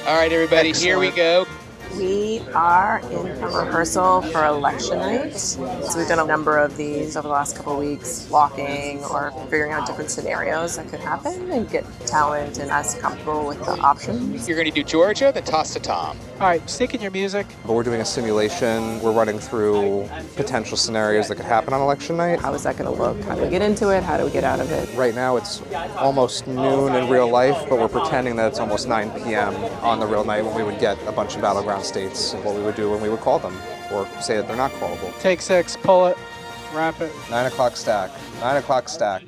All right, everybody, Here we go. We are in a rehearsal for election night. So we've done a number of these over the last couple of weeks, walking or figuring out different scenarios that could happen and get talent and us comfortable with the options. You're going to do Georgia, then toss to Tom. All right, stick in your music. But we're doing a simulation. We're running through potential scenarios that could happen on election night. How is that going to look? How do we get into it? How do we get out of it? Right now it's almost noon in real life, but we're pretending that it's almost 9 p.m. on the real night when we would get a bunch of battleground states and what we would do when we would call them or say that they're not callable. Take 6, pull it, wrap it. 9 o'clock stack, 9 o'clock stack.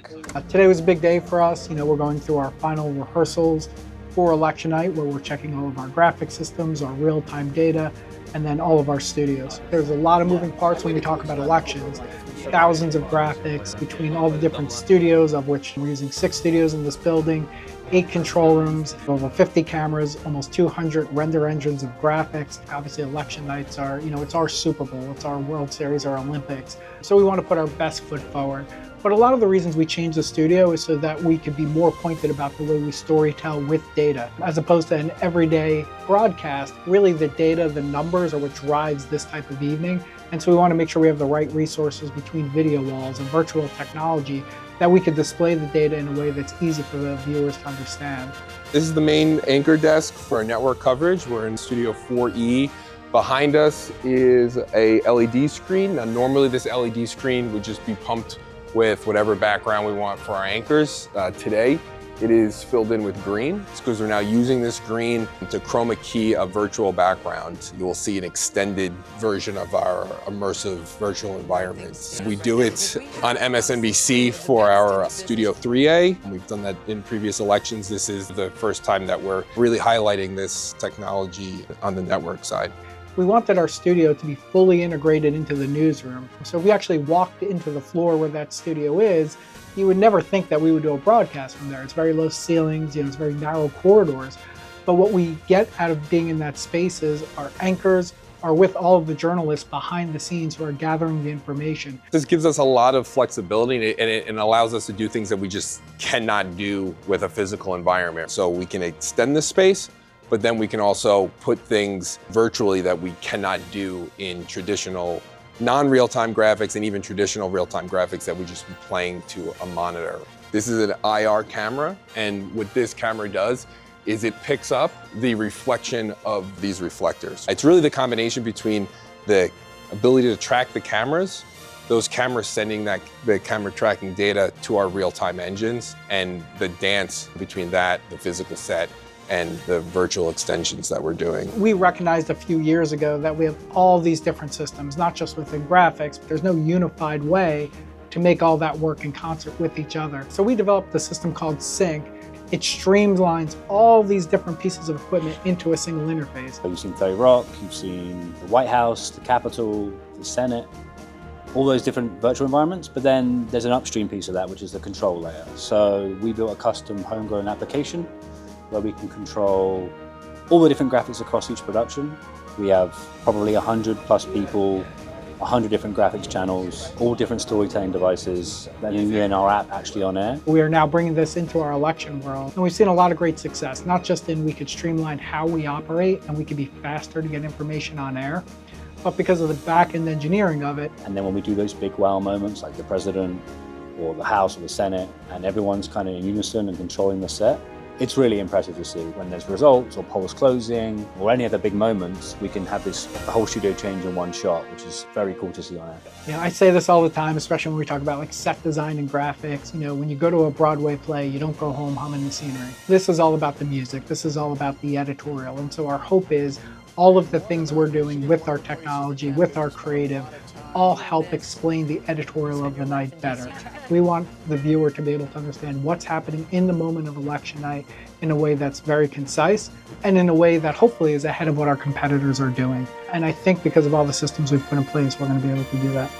Today was a big day for us. We're going through our final rehearsals for election night where we're checking all of our graphic systems, our real-time data, and then all of our studios. There's a lot of moving parts when we talk about elections. Thousands of graphics between all the different studios, of which we're using 6 studios in this building, 8 control rooms, over 50 cameras, almost 200 render engines of graphics. Obviously election nights are, it's our Super Bowl, it's our World Series, our Olympics. So we want to put our best foot forward. But a lot of the reasons we changed the studio is so that we could be more pointed about the way we storytell with data, as opposed to an everyday broadcast. Really the data, the numbers are what drives this type of evening. And so we want to make sure we have the right resources between video walls and virtual technology that we could display the data in a way that's easy for the viewers to understand. This is the main anchor desk for our network coverage. We're in Studio 4E. Behind us is a LED screen. Now, normally this LED screen would just be pumped with whatever background we want for our anchors. Today, it is filled in with green. It's because we're now using this green to chroma key a virtual background. You will see an extended version of our immersive virtual environments. We do it on MSNBC for our Studio 3A. We've done that in previous elections. This is the first time that we're really highlighting this technology on the network side. We wanted our studio to be fully integrated into the newsroom. So if we actually walked into the floor where that studio is, you would never think that we would do a broadcast from there. It's very low ceilings, it's very narrow corridors. But what we get out of being in that space is our anchors are with all of the journalists behind the scenes who are gathering the information. This gives us a lot of flexibility and it allows us to do things that we just cannot do with a physical environment. So we can extend the space, but then we can also put things virtually that we cannot do in traditional non-real-time graphics and even traditional real-time graphics that we just be playing to a monitor. This is an IR camera, and what this camera does is it picks up the reflection of these reflectors. It's really the combination between the ability to track the cameras, those cameras sending the camera tracking data to our real-time engines, and the dance between that, the physical set, and the virtual extensions that we're doing. We recognized a few years ago that we have all these different systems, not just within graphics, but there's no unified way to make all that work in concert with each other. So we developed a system called Sync. It streamlines all these different pieces of equipment into a single interface. You've seen 30 Rock, you've seen the White House, the Capitol, the Senate, all those different virtual environments, but then there's an upstream piece of that, which is the control layer. So we built a custom homegrown application where we can control all the different graphics across each production. We have probably 100 plus people, 100 different graphics channels, all different storytelling devices, and in our app actually on air. We are now bringing this into our election world, and we've seen a lot of great success, not just in we could streamline how we operate and we could be faster to get information on air, but because of the back-end engineering of it. And then when we do those big wow moments like the president or the House or the Senate, and everyone's kind of in unison and controlling the set, it's really impressive to see. When there's results or polls closing or any other big moments, we can have the whole studio change in one shot, which is very cool to see on air. I say this all the time, especially when we talk about like set design and graphics. When you go to a Broadway play, you don't go home humming the scenery. This is all about the music. This is all about the editorial. And so our hope is all of the things we're doing with our technology, with our creative, all help explain the editorial of the night better. We want the viewer to be able to understand what's happening in the moment of election night in a way that's very concise and in a way that hopefully is ahead of what our competitors are doing. And I think because of all the systems we've put in place, we're going to be able to do that.